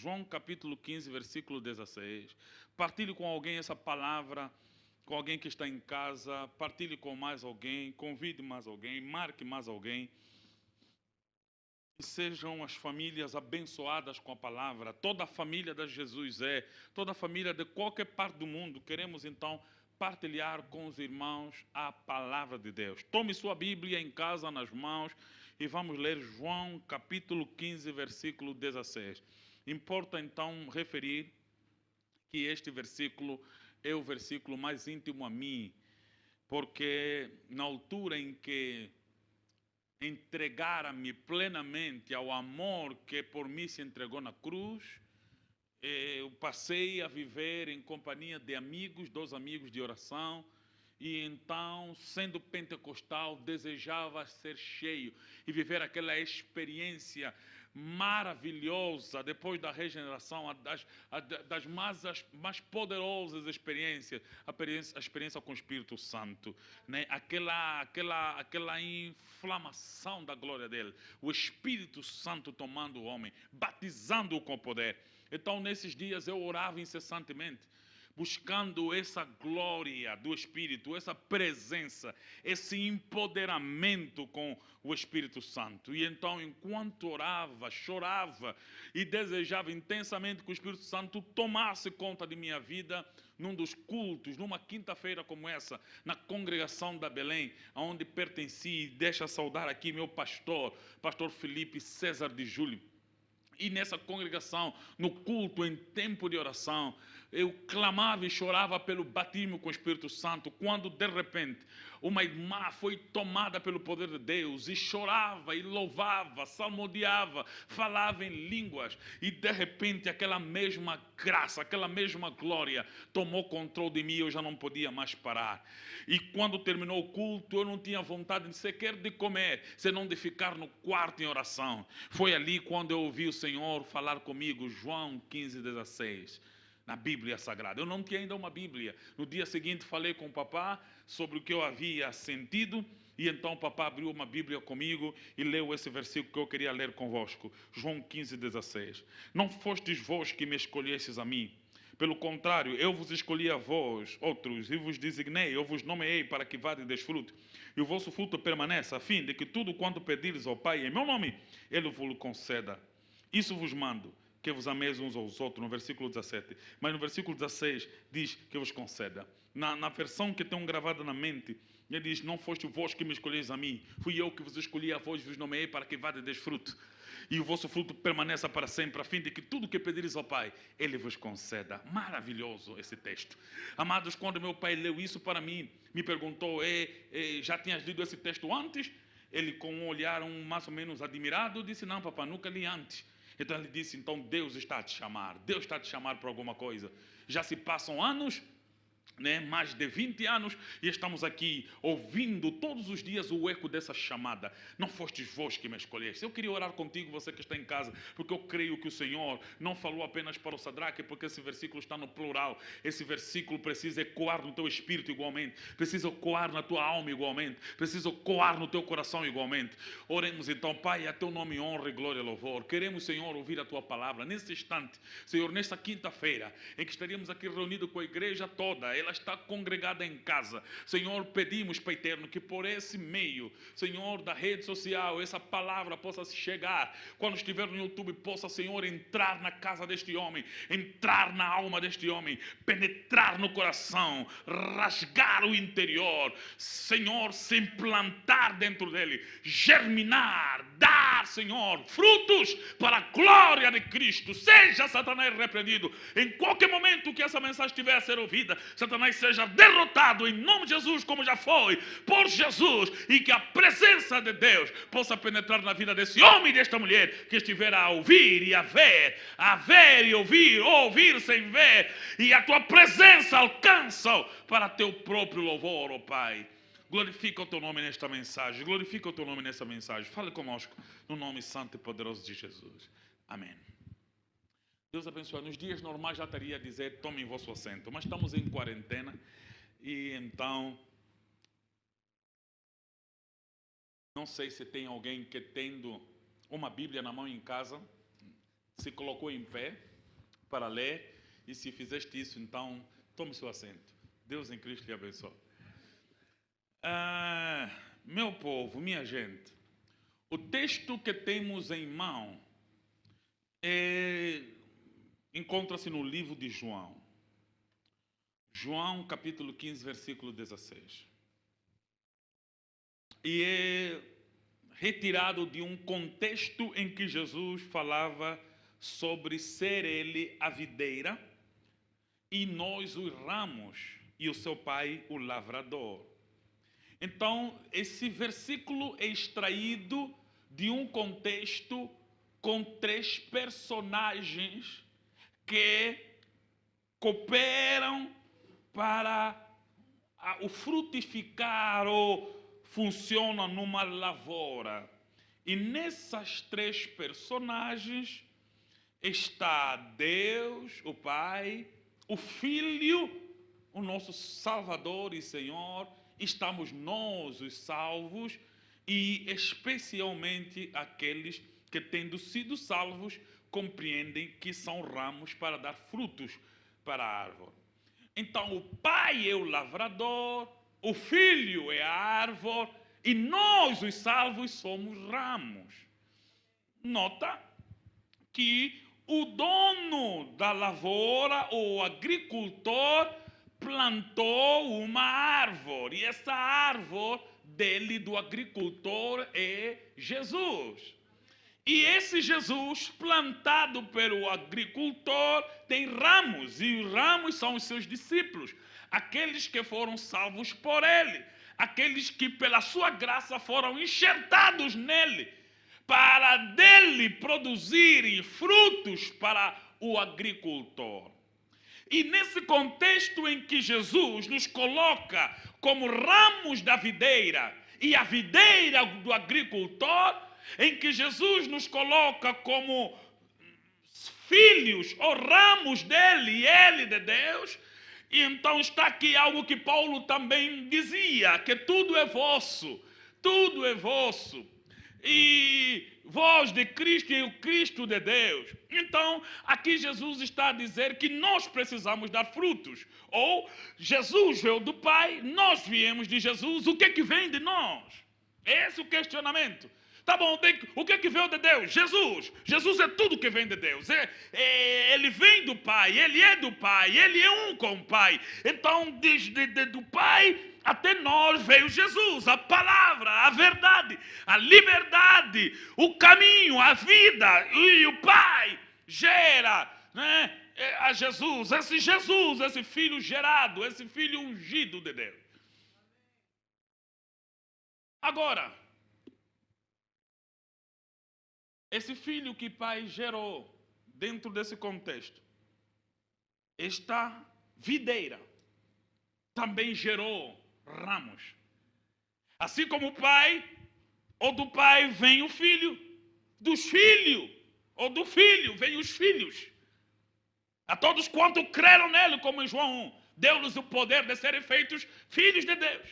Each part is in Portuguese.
João capítulo 15, versículo 16. Partilhe com alguém essa palavra, com alguém que está em casa, partilhe com mais alguém, convide mais alguém, marque mais alguém. E sejam as famílias abençoadas com a palavra. Toda a família de Jesus toda a família de qualquer parte do mundo. Queremos então partilhar com os irmãos a palavra de Deus. Tome sua Bíblia em casa, nas mãos, e vamos ler João capítulo 15, versículo 16. Importa então referir que este versículo é o versículo mais íntimo a mim, porque na altura em que entregara-me plenamente ao amor que por mim se entregou na cruz, eu passei a viver em companhia de amigos, dos amigos de oração, e então, sendo pentecostal, desejava ser cheio e viver aquela experiência maravilhosa depois da regeneração, das mais poderosas experiências, a experiência com o Espírito Santo, né? Aquela inflamação da glória dele, o Espírito Santo tomando o homem, batizando-o com poder. Então, nesses dias eu orava incessantemente, buscando essa glória do Espírito, essa presença, esse empoderamento com o Espírito Santo. E então, enquanto orava, chorava e desejava intensamente que o Espírito Santo tomasse conta de minha vida, num dos cultos, numa quinta-feira como essa, na congregação da Belém, onde pertenci, deixa saudar aqui meu pastor Felipe César de Júlio. E nessa congregação, no culto, em tempo de oração, eu clamava e chorava pelo batismo com o Espírito Santo, quando de repente uma irmã foi tomada pelo poder de Deus e chorava e louvava, salmodiava, falava em línguas, e de repente aquela mesma graça, aquela mesma glória tomou controle de mim e eu já não podia mais parar. E quando terminou o culto, eu não tinha vontade sequer de comer, senão de ficar no quarto em oração. Foi ali quando eu ouvi o Senhor falar comigo, João 15, 16. Na Bíblia Sagrada. Eu não tinha ainda uma Bíblia. No dia seguinte falei com o papá sobre o que eu havia sentido, e então o papá abriu uma Bíblia comigo e leu esse versículo que eu queria ler convosco. João 15, 16. Não fostes vós que me escolhestes a mim. Pelo contrário, eu vos escolhi a vós, outros, e vos designei, eu vos nomeei para que vades e deis fruto, e o vosso fruto permaneça, a fim de que tudo quanto pedires ao Pai em meu nome, Ele vos conceda. Isso vos mando, que vos ameis uns aos outros, no versículo 17. Mas no versículo 16 diz que vos conceda. Na versão que tenho gravada na mente, ele diz: não foste vós que me escolheis a mim, fui eu que vos escolhi a vós, vos nomeei para que vades e deis fruto, e o vosso fruto permaneça para sempre, a fim de que tudo que pedires ao Pai, Ele vos conceda. Maravilhoso esse texto. Amados, quando meu pai leu isso para mim, me perguntou: já tinhas lido esse texto antes? Ele, com um olhar mais ou menos admirado, disse: não, papai, nunca li antes. Então ele disse: então Deus está a te chamar, Deus está a te chamar para alguma coisa. Já se passam anos, mais de 20 anos, e estamos aqui ouvindo todos os dias o eco dessa chamada. Não fostes vós que me escolheste. Eu queria orar contigo, você que está em casa, porque eu creio que o Senhor não falou apenas para o Sadraque, porque esse versículo está no plural. Esse versículo precisa ecoar no teu espírito igualmente, precisa ecoar na tua alma igualmente, precisa ecoar no teu coração igualmente. Oremos então. Pai, a teu nome honra e glória e louvor. Queremos, Senhor, ouvir a tua palavra nesse instante, Senhor, nesta quinta-feira em que estaríamos aqui reunidos com a igreja toda. Ela está congregada em casa. Senhor, pedimos, Pai eterno, que por esse meio, Senhor, da rede social, essa palavra possa chegar. Quando estiver no YouTube, possa, Senhor, entrar na casa deste homem, entrar na alma deste homem, penetrar no coração, rasgar o interior, Senhor, se implantar dentro dele, germinar, dar, Senhor, frutos para a glória de Cristo. Seja Satanás repreendido em qualquer momento que essa mensagem estiver a ser ouvida. Satanás seja derrotado em nome de Jesus, como já foi por Jesus, e que a presença de Deus possa penetrar na vida desse homem e desta mulher que estiver a ouvir e a ver e ouvir sem ver, e a tua presença alcança para teu próprio louvor, ó Pai. Glorifica o teu nome nesta mensagem, glorifica o teu nome nessa mensagem. Fale conosco no nome santo e poderoso de Jesus. Amém. Deus abençoe. Nos dias normais já estaria a dizer: tomem vosso assento, mas estamos em quarentena, e então não sei se tem alguém que, tendo uma Bíblia na mão em casa, se colocou em pé para ler, e se fizeste isso, então tome seu assento. Deus em Cristo lhe abençoe. Meu povo, minha gente, o texto que temos em mão encontra-se no livro de João. João, capítulo 15, versículo 16. E é retirado de um contexto em que Jesus falava sobre ser ele a videira e nós os ramos e o seu pai o lavrador. Então, esse versículo é extraído de um contexto com 3 personagens que cooperam para o frutificar ou funcionam numa lavoura. E nessas 3 personagens está Deus, o Pai, o Filho, o nosso Salvador e Senhor, estamos nós os salvos e especialmente aqueles que, tendo sido salvos, compreendem que são ramos para dar frutos para a árvore. Então o Pai é o lavrador, o Filho é a árvore e nós os salvos somos ramos. Nota que o dono da lavoura, ou agricultor, plantou uma árvore. E essa árvore dele, do agricultor, é Jesus. E esse Jesus, plantado pelo agricultor, tem ramos. E os ramos são os seus discípulos. Aqueles que foram salvos por ele. Aqueles que pela sua graça foram enxertados nele. Para dele produzirem frutos para o agricultor. E nesse contexto em que Jesus nos coloca como ramos da videira e a videira do agricultor, em que Jesus nos coloca como filhos ou ramos dele e ele de Deus, e então está aqui algo que Paulo também dizia, que tudo é vosso, e vós de Cristo e o Cristo de Deus. Então, aqui Jesus está a dizer que nós precisamos dar frutos. Ou, Jesus veio do Pai, nós viemos de Jesus, o que é que vem de nós? Esse é o questionamento. Tá bom, o que é que veio de Deus? Jesus. Jesus é tudo que vem de Deus. Ele vem do Pai, ele é do Pai, ele é um com o Pai. Então, do Pai até nós veio Jesus, a palavra, a verdade, a liberdade, o caminho, a vida. E o Pai gera, né, a Jesus, esse filho gerado, esse filho ungido de Deus. Agora, esse filho que o Pai gerou dentro desse contexto, esta videira também gerou ramos. Assim como o Pai, ou do Pai vem o Filho, dos filhos, ou do Filho vem os filhos. A todos quanto creram nele, como em João 1, deu-lhes o poder de serem feitos filhos de Deus.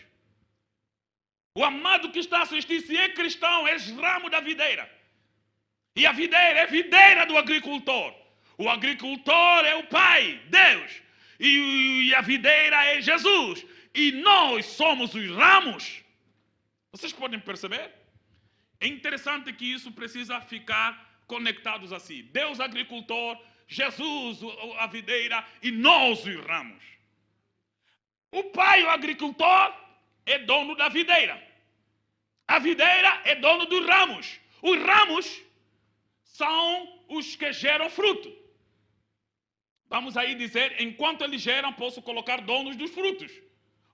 O amado que está a assistir, se é cristão, é ramo da videira. E a videira é videira do agricultor. O agricultor é o Pai, Deus. E a videira é Jesus. E nós somos os ramos. Vocês podem perceber? É interessante que isso precisa ficar conectados assim. Deus agricultor, Jesus a videira e nós os ramos. O Pai, o agricultor, é dono da videira. A videira é dono dos ramos. Os ramos são os que geram fruto. Vamos aí dizer, enquanto eles geram, posso colocar donos dos frutos.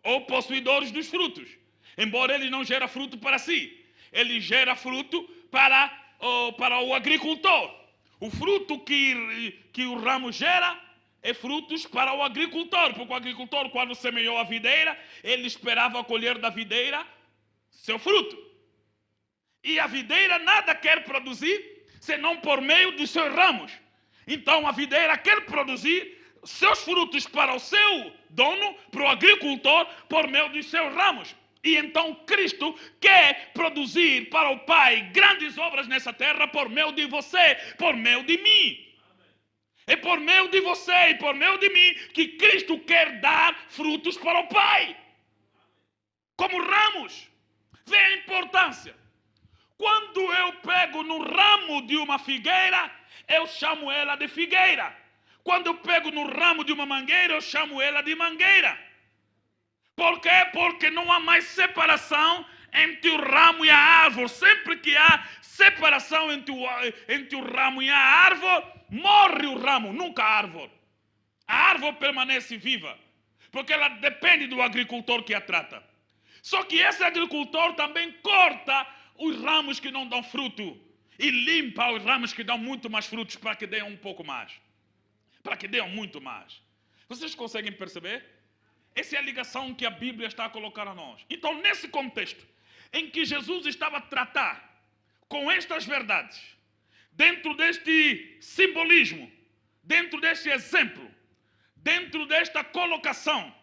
Ou possuidores dos frutos. Embora ele não gera fruto para si. Ele gera fruto para o agricultor. O fruto que o ramo gera é frutos para o agricultor. Porque o agricultor, quando semeou a videira, ele esperava colher da videira seu fruto. E a videira nada quer produzir senão por meio dos seus ramos. Então a videira quer produzir seus frutos para o seu dono, para o agricultor, por meio dos seus ramos. E então Cristo quer produzir para o Pai grandes obras nessa terra por meio de você, por meio de mim. É por meio de você e por meio de mim que Cristo quer dar frutos para o Pai. Como ramos. Vê a importância. Quando eu pego no ramo de uma figueira, eu chamo ela de figueira. Quando eu pego no ramo de uma mangueira, eu chamo ela de mangueira. Por quê? Porque não há mais separação entre o ramo e a árvore. Sempre que há separação entre o ramo e a árvore, morre o ramo, nunca a árvore. A árvore permanece viva, porque ela depende do agricultor que a trata. Só que esse agricultor também corta os ramos que não dão fruto e limpa os ramos que dão muito mais frutos para que deem um pouco mais. Para que deem muito mais. Vocês conseguem perceber? Essa é a ligação que a Bíblia está a colocar a nós. Então, nesse contexto em que Jesus estava a tratar com estas verdades, dentro deste simbolismo, dentro deste exemplo, dentro desta colocação,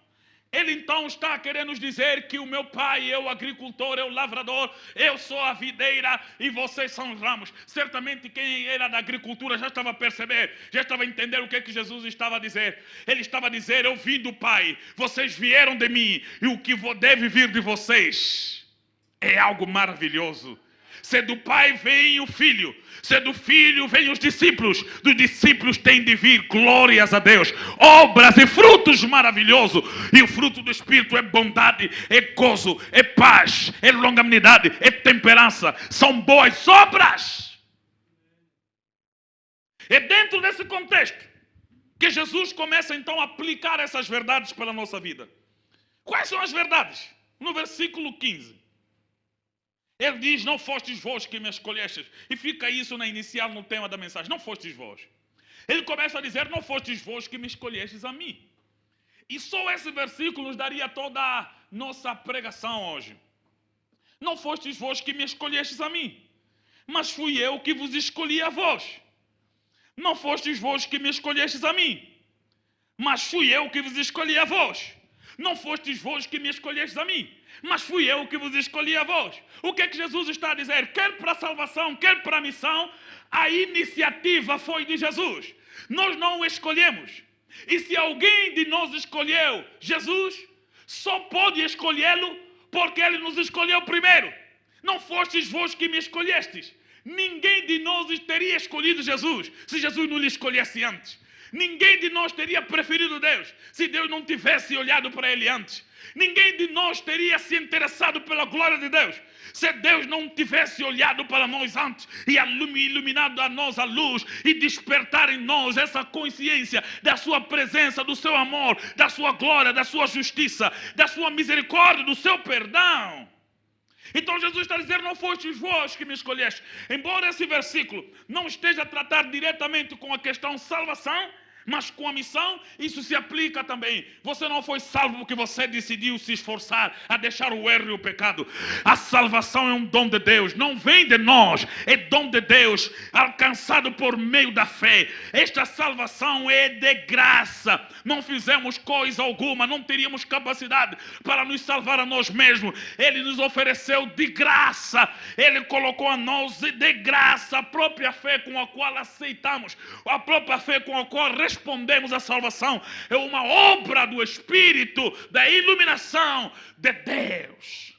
ele então está a querer nos dizer que o meu pai é o agricultor, é o lavrador, eu sou a videira e vocês são os ramos. Certamente quem era da agricultura já estava a perceber, já estava a entender o que é que Jesus estava a dizer. Ele estava a dizer, eu vim do Pai, vocês vieram de mim e o que deve vir de vocês é algo maravilhoso. Se do Pai vem o Filho, se do Filho vem os discípulos, dos discípulos tem de vir, glórias a Deus, obras e frutos maravilhosos. E o fruto do Espírito é bondade, é gozo, é paz, é longanimidade, é temperança. São boas obras. É dentro desse contexto que Jesus começa então a aplicar essas verdades para a nossa vida. Quais são as verdades? No versículo 15. Ele diz, não fostes vós que me escolhestes. E fica isso na inicial, no tema da mensagem. Não fostes vós. Ele começa a dizer, não fostes vós que me escolhestes a mim. E só esse versículo nos daria toda a nossa pregação hoje. Não fostes vós que me escolhestes a mim, mas fui eu que vos escolhi a vós. Não fostes vós que me escolhestes a mim, mas fui eu que vos escolhi a vós. Não fostes vós que me escolhestes a mim, mas fui eu que vos escolhi a vós. O que é que Jesus está a dizer? Quer para a salvação, quer para a missão, a iniciativa foi de Jesus. Nós não o escolhemos. E se alguém de nós escolheu Jesus, só pode escolhê-lo porque ele nos escolheu primeiro. Não fostes vós que me escolhestes. Ninguém de nós teria escolhido Jesus se Jesus não lhe escolhesse antes. Ninguém de nós teria preferido Deus se Deus não tivesse olhado para ele antes. Ninguém de nós teria se interessado pela glória de Deus se Deus não tivesse olhado para nós antes e iluminado a nós a luz e despertar em nós essa consciência da sua presença, do seu amor, da sua glória, da sua justiça, da sua misericórdia, do seu perdão. Então Jesus está dizendo, não fostes vós que me escolheste. Embora esse versículo não esteja a tratar diretamente com a questão salvação, mas com a missão, isso se aplica também. Você não foi salvo porque você decidiu se esforçar a deixar o erro e o pecado. A salvação é um dom de Deus, não vem de nós, é dom de Deus, alcançado por meio da fé. Esta salvação é de graça. Não fizemos coisa alguma, não teríamos capacidade para nos salvar a nós mesmos. Ele nos ofereceu de graça, Ele colocou a nós de graça a própria fé com a qual aceitamos, a própria fé com a qual respondemos à salvação. É uma obra do Espírito, da iluminação de Deus.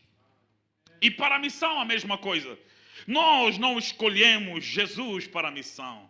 E para a missão a mesma coisa. Nós não escolhemos Jesus para a missão.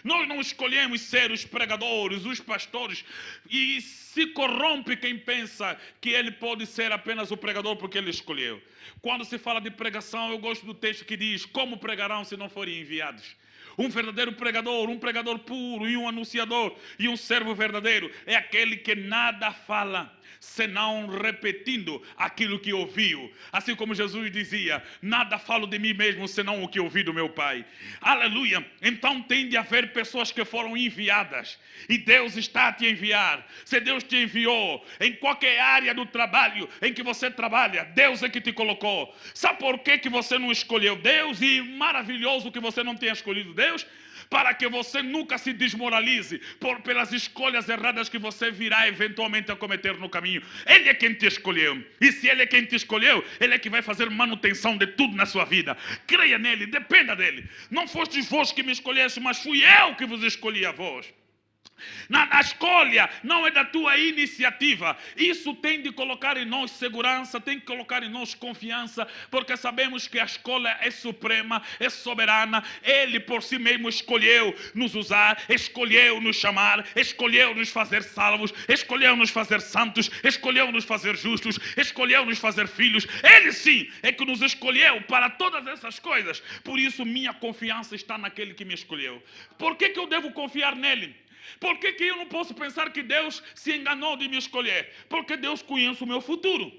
Nós não escolhemos ser os pregadores, os pastores, e se corrompe quem pensa que ele pode ser apenas o pregador porque ele escolheu. Quando se fala de pregação, eu gosto do texto que diz, como pregarão se não forem enviados? Um verdadeiro pregador, um pregador puro e um anunciador e um servo verdadeiro é aquele que nada fala senão repetindo aquilo que ouviu. Assim como Jesus dizia, nada falo de mim mesmo senão o que ouvi do meu Pai. Aleluia! Então tem de haver pessoas que foram enviadas e Deus está a te enviar. Se Deus te enviou em qualquer área do trabalho em que você trabalha, Deus é que te colocou. Sabe por que você não escolheu Deus? E maravilhoso que você não tenha escolhido Deus, para que você nunca se desmoralize pelas escolhas erradas que você virá eventualmente a cometer no caminho. Ele é quem te escolheu. E se Ele é quem te escolheu, Ele é que vai fazer manutenção de tudo na sua vida. Creia nele, dependa dele. Não fostes vós que me escolheste, mas fui eu que vos escolhi a vós. A escolha não é da tua iniciativa. Isso tem de colocar em nós segurança, tem de colocar em nós confiança, porque sabemos que a escolha é suprema, é soberana. Ele por si mesmo escolheu nos usar, escolheu nos chamar, escolheu nos fazer salvos, escolheu nos fazer santos, escolheu nos fazer justos, escolheu nos fazer filhos. Ele sim é que nos escolheu para todas essas coisas. Por isso minha confiança está naquele que me escolheu. Por que eu devo confiar nele? Por que eu não posso pensar que Deus se enganou de me escolher? Porque Deus conhece o meu futuro.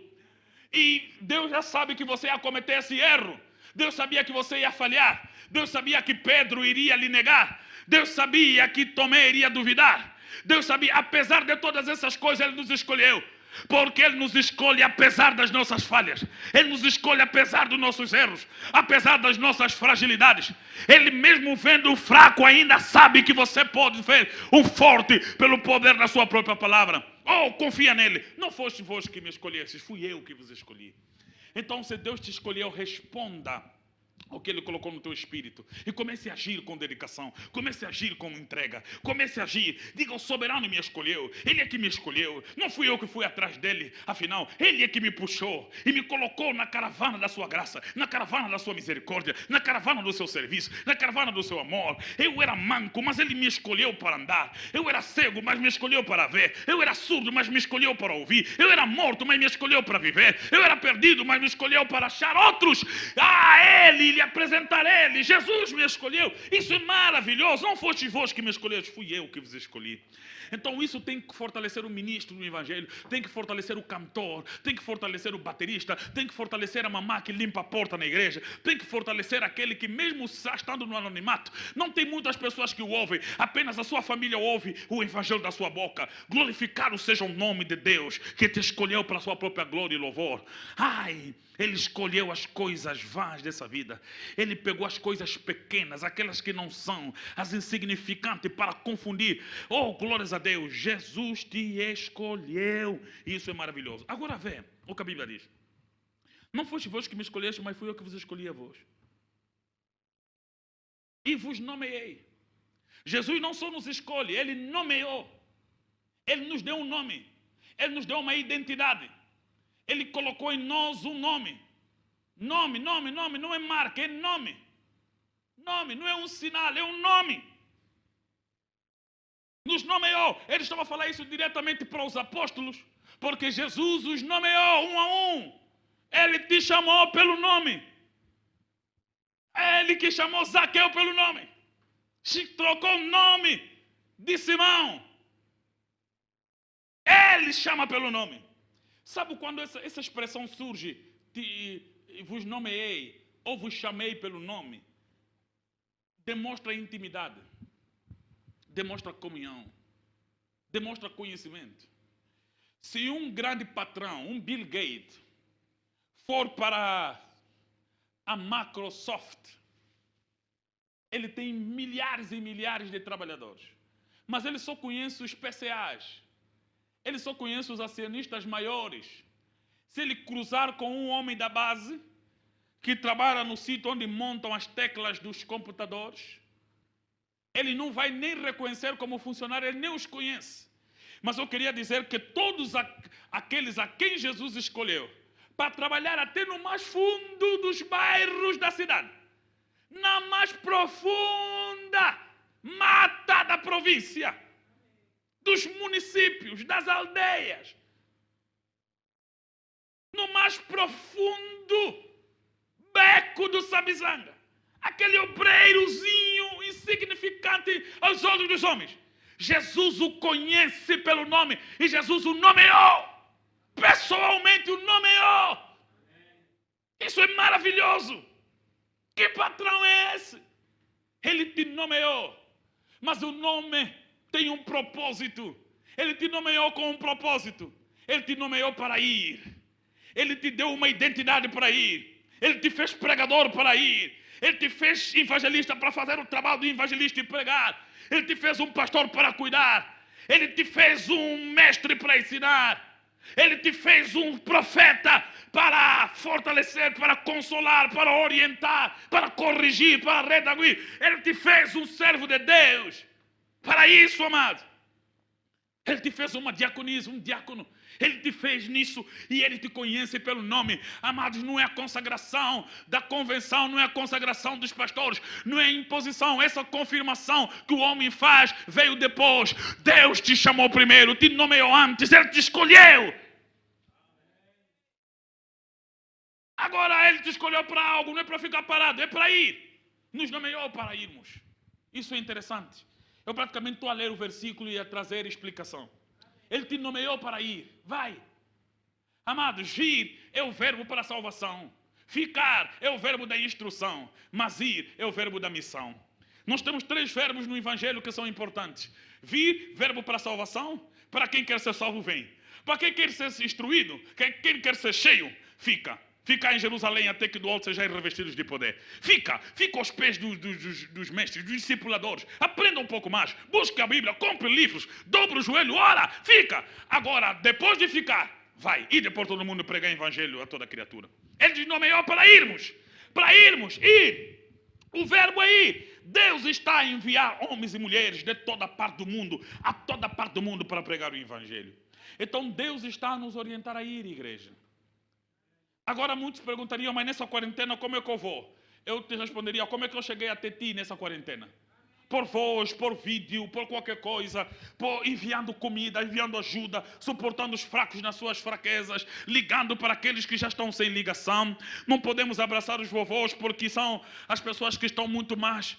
E Deus já sabe que você ia cometer esse erro. Deus sabia que você ia falhar. Deus sabia que Pedro iria lhe negar. Deus sabia que Tomé iria duvidar. Deus sabia, apesar de todas essas coisas, Ele nos escolheu. Porque Ele nos escolhe apesar das nossas falhas. Ele nos escolhe apesar dos nossos erros, apesar das nossas fragilidades. Ele mesmo vendo o fraco ainda sabe que você pode ver um forte pelo poder da sua própria palavra. Oh, confia nele. Não foste vós que me escolhestes, fui eu que vos escolhi. Então, se Deus te escolheu, responda o que Ele colocou no teu espírito e comece a agir com dedicação, comece a agir com entrega, comece a agir. Diga: o soberano me escolheu, Ele é que me escolheu, não fui eu que fui atrás dele. Afinal, Ele é que me puxou e me colocou na caravana da sua graça, na caravana da sua misericórdia, na caravana do seu serviço, na caravana do seu amor. Eu era manco, mas Ele me escolheu para andar. Eu era cego, mas me escolheu para ver. Eu era surdo, mas me escolheu para ouvir. Eu era morto, mas me escolheu para viver. Eu era perdido, mas me escolheu para achar outros. Ele, lhe apresentar Ele. Jesus me escolheu. Isso é maravilhoso. Não foste vós que me escolheste, fui eu que vos escolhi. Então isso tem que fortalecer o ministro do evangelho, tem que fortalecer o cantor, tem que fortalecer o baterista, tem que fortalecer a mamá que limpa a porta na igreja, tem que fortalecer aquele que mesmo estando no anonimato, não tem muitas pessoas que o ouvem, apenas a sua família ouve o evangelho da sua boca. Glorificado seja o nome de Deus, que te escolheu para a sua própria glória e louvor. Ele escolheu as coisas vãs dessa vida. Ele pegou as coisas pequenas, aquelas que não são, as insignificantes, para confundir. Oh, glórias a Deus, Jesus te escolheu. Isso é maravilhoso. Agora vê o que a Bíblia diz. Não foste vós que me escolheste, mas fui eu que vos escolhi a vós. E vos nomeei. Jesus não só nos escolhe, Ele nomeou. Ele nos deu um nome. Ele nos deu uma identidade. Ele colocou em nós um nome. Nome, não é marca, é nome. Nome, não é um sinal, é um nome. Nos nomeou. Ele estava a falar isso diretamente para os apóstolos, porque Jesus os nomeou um a um. Ele te chamou pelo nome. É Ele que chamou Zaqueu pelo nome. Trocou o nome de Simão. Ele chama pelo nome. Sabe quando essa expressão surge? Vos nomeei ou vos chamei pelo nome. Demonstra intimidade. Demonstra comunhão. Demonstra conhecimento. Se um grande patrão, um Bill Gates, for para a Microsoft, ele tem milhares e milhares de trabalhadores. Mas ele só conhece os PCAs. Ele só conhece os acionistas maiores. Se ele cruzar com um homem da base, que trabalha no sítio onde montam as teclas dos computadores, ele não vai nem reconhecer como funcionário, ele nem os conhece. Mas eu queria dizer que todos aqueles a quem Jesus escolheu, para trabalhar até no mais fundo dos bairros da cidade, na mais profunda mata da província, dos municípios, das aldeias, no mais profundo beco do Sabizanga, aquele obreirozinho insignificante aos olhos dos homens, Jesus o conhece pelo nome e Jesus o nomeou, pessoalmente o nomeou. Isso é maravilhoso. Que patrão é esse? Ele te nomeou, mas o nome tem um propósito. Ele te nomeou com um propósito. Ele te nomeou para ir. Ele te deu uma identidade para ir. Ele te fez pregador para ir. Ele te fez evangelista para fazer o trabalho do evangelista e pregar. Ele te fez um pastor para cuidar. Ele te fez um mestre para ensinar. Ele te fez um profeta para fortalecer, para consolar, para orientar, para corrigir, para redarguir. Ele te fez um servo de Deus. Para isso, amado. Ele te fez uma diaconisa, um diácono. Ele te fez nisso e Ele te conhece pelo nome. Amados, não é a consagração da convenção, não é a consagração dos pastores, não é a imposição. Essa confirmação que o homem faz veio depois. Deus te chamou primeiro, te nomeou antes, Ele te escolheu. Agora Ele te escolheu para algo, não é para ficar parado, é para ir. Nos nomeou para irmos. Isso é interessante. Eu praticamente estou a ler o versículo e a trazer explicação. Ele te nomeou para ir. Vai. Amados, ir é o verbo para a salvação. Ficar é o verbo da instrução. Mas ir é o verbo da missão. Nós temos 3 verbos no Evangelho que são importantes. Vir, verbo para a salvação. Para quem quer ser salvo, vem. Para quem quer ser instruído, quem quer ser cheio, fica. Fica em Jerusalém até que do alto sejam revestidos de poder. Fica aos pés dos mestres, dos discipuladores. Aprenda um pouco mais. Busque a Bíblia, compre livros, dobre o joelho, ora, fica. Agora, depois de ficar, vai. E por todo mundo pregar o evangelho a toda criatura. Ele nos nomeou para irmos. Para irmos, ir. O verbo é ir. Deus está a enviar homens e mulheres de toda parte do mundo, a toda parte do mundo para pregar o evangelho. Então Deus está a nos orientar a ir, igreja. Agora muitos perguntariam, mas nessa quarentena como é que eu vou? Eu te responderia, como é que eu cheguei até ti nessa quarentena? Por voz, por vídeo, por qualquer coisa, enviando comida, enviando ajuda, suportando os fracos nas suas fraquezas, ligando para aqueles que já estão sem ligação. Não podemos abraçar os vovôs porque são as pessoas que estão muito mais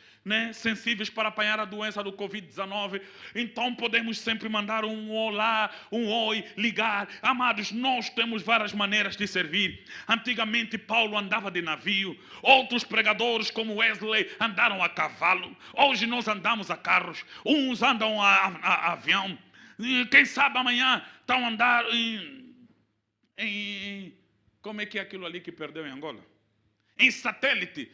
sensíveis para apanhar a doença do Covid-19. Então podemos sempre mandar um olá, um oi, ligar. Amados, nós temos várias maneiras de servir. Antigamente Paulo andava de navio, outros pregadores como Wesley andaram a cavalo. Hoje nós andamos a carros, uns andam a avião. Quem sabe amanhã estão a andar em como é que é aquilo ali que perdeu em Angola? Em satélite,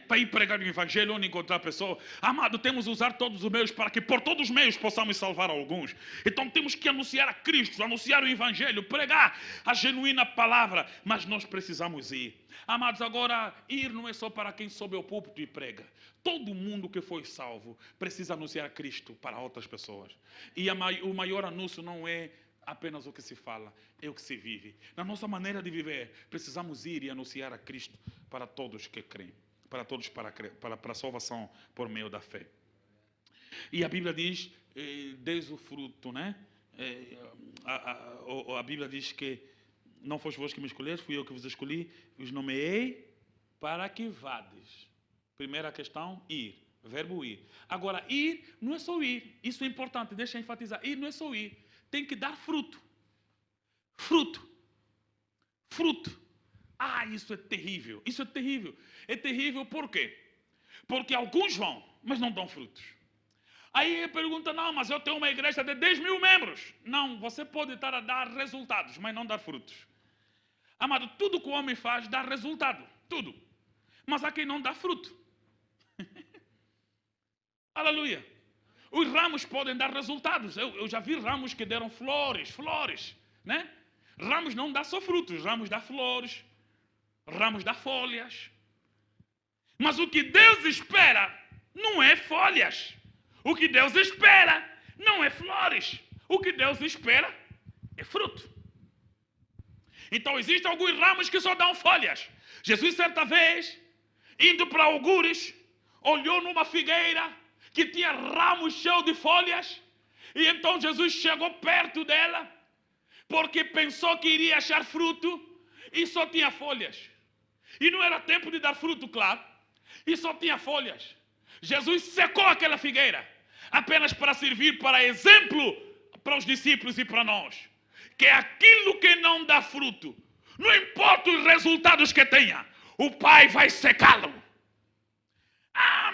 para ir pregar o evangelho onde encontrar pessoa. Amado, temos que usar todos os meios para que por todos os meios possamos salvar alguns. Então temos que anunciar a Cristo, anunciar o evangelho, pregar a genuína palavra, mas nós precisamos ir. Amados, agora ir não é só para quem sobe ao púlpito e prega. Todo mundo que foi salvo precisa anunciar Cristo para outras pessoas. E o maior anúncio não é apenas o que se fala, é o que se vive. Na nossa maneira de viver, precisamos ir e anunciar a Cristo para todos que creem, para todos para a salvação por meio da fé. E a Bíblia diz, desde o fruto, a Bíblia diz que não foste vós que me escolheste, fui eu que vos escolhi, os nomeei para que vades. Primeira questão, ir. Verbo ir. Agora, ir não é só ir. Isso é importante, deixa eu enfatizar. Ir não é só ir. Tem que dar fruto. Fruto. Fruto. Isso é terrível. Isso é terrível. É terrível por quê? Porque alguns vão, mas não dão frutos. Aí pergunta, não, mas eu tenho uma igreja de 10 mil membros. Não, você pode estar a dar resultados, mas não dar frutos. Amado, tudo que o homem faz dá resultado. Tudo. Mas há quem não dá fruto. Aleluia. Os ramos podem dar resultados. Eu já vi ramos que deram flores, Ramos não dá só frutos, ramos dá flores, ramos dá folhas. Mas o que Deus espera não é folhas. O que Deus espera não é flores. O que Deus espera é fruto. Então existem alguns ramos que só dão folhas. Jesus certa vez, indo para algures, olhou numa figueira que tinha ramos cheios de folhas, e então Jesus chegou perto dela, porque pensou que iria achar fruto, e só tinha folhas. E não era tempo de dar fruto, claro, e só tinha folhas. Jesus secou aquela figueira, apenas para servir para exemplo para os discípulos e para nós, que aquilo que não dá fruto, não importa os resultados que tenha, o Pai vai secá-lo.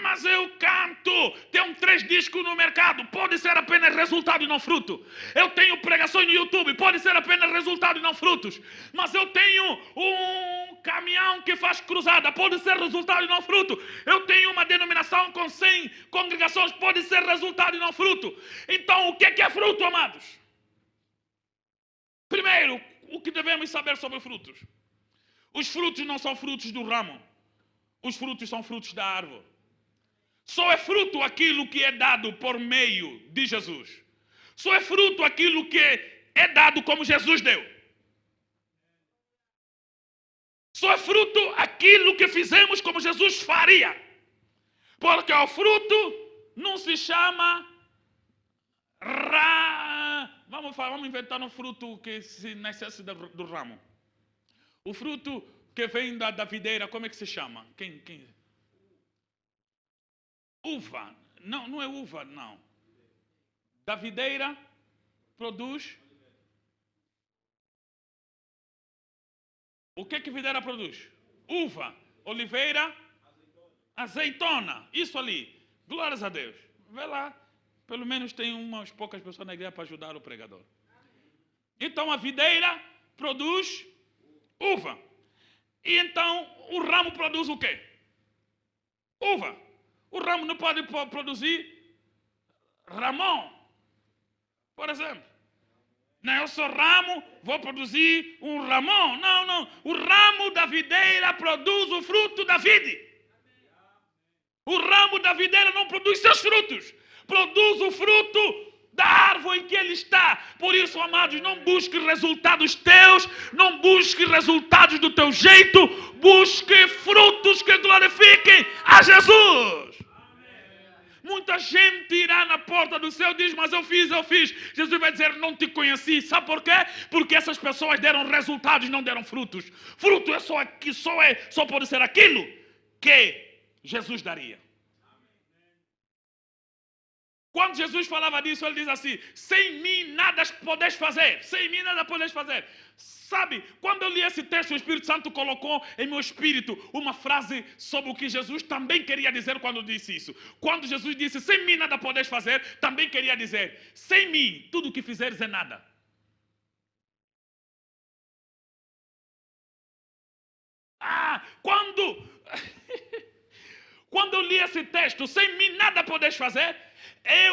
Mas eu canto, tenho 3 discos no mercado, pode ser apenas resultado e não fruto. Eu tenho pregações no YouTube, pode ser apenas resultado e não frutos. Mas eu tenho um caminhão que faz cruzada, pode ser resultado e não fruto. Eu tenho uma denominação com 100 congregações, pode ser resultado e não fruto. Então, o que é fruto, amados? Primeiro, o que devemos saber sobre frutos? Os frutos não são frutos do ramo. Os frutos são frutos da árvore. Só é fruto aquilo que é dado por meio de Jesus. Só é fruto aquilo que é dado como Jesus deu. Só é fruto aquilo que fizemos como Jesus faria. Porque o fruto não se chama... Vamos inventar um fruto que se nascesse do ramo. O fruto que vem da videira, como é que se chama? Quem? Uva. Não é uva, não. Da videira produz... O que videira produz? Uva. Oliveira? Azeitona. Isso ali. Glórias a Deus. Vê lá. Pelo menos tem umas poucas pessoas na igreja para ajudar o pregador. Então a videira produz uva. E então o ramo produz o quê? Uva. O ramo não pode produzir ramão, por exemplo. Não, eu sou ramo, vou produzir um ramão. Não. O ramo da videira produz o fruto da vide. O ramo da videira não produz seus frutos. Produz o fruto da árvore em que ele está. Por isso, amados, não busque resultados teus, não busque resultados do teu jeito, busque frutos que glorifiquem a Jesus. Muita gente irá na porta do céu e diz, mas eu fiz. Jesus vai dizer, não te conheci. Sabe por quê? Porque essas pessoas deram resultados, não deram frutos. Fruto é só pode ser aquilo que Jesus daria. Quando Jesus falava disso, ele diz assim, sem mim nada podes fazer. Sem mim nada podes fazer. Sabe, quando eu li esse texto, o Espírito Santo colocou em meu espírito uma frase sobre o que Jesus também queria dizer quando disse isso. Quando Jesus disse, sem mim nada podes fazer, também queria dizer, sem mim tudo o que fizeres é nada. Quando eu li esse texto, sem mim nada podes fazer,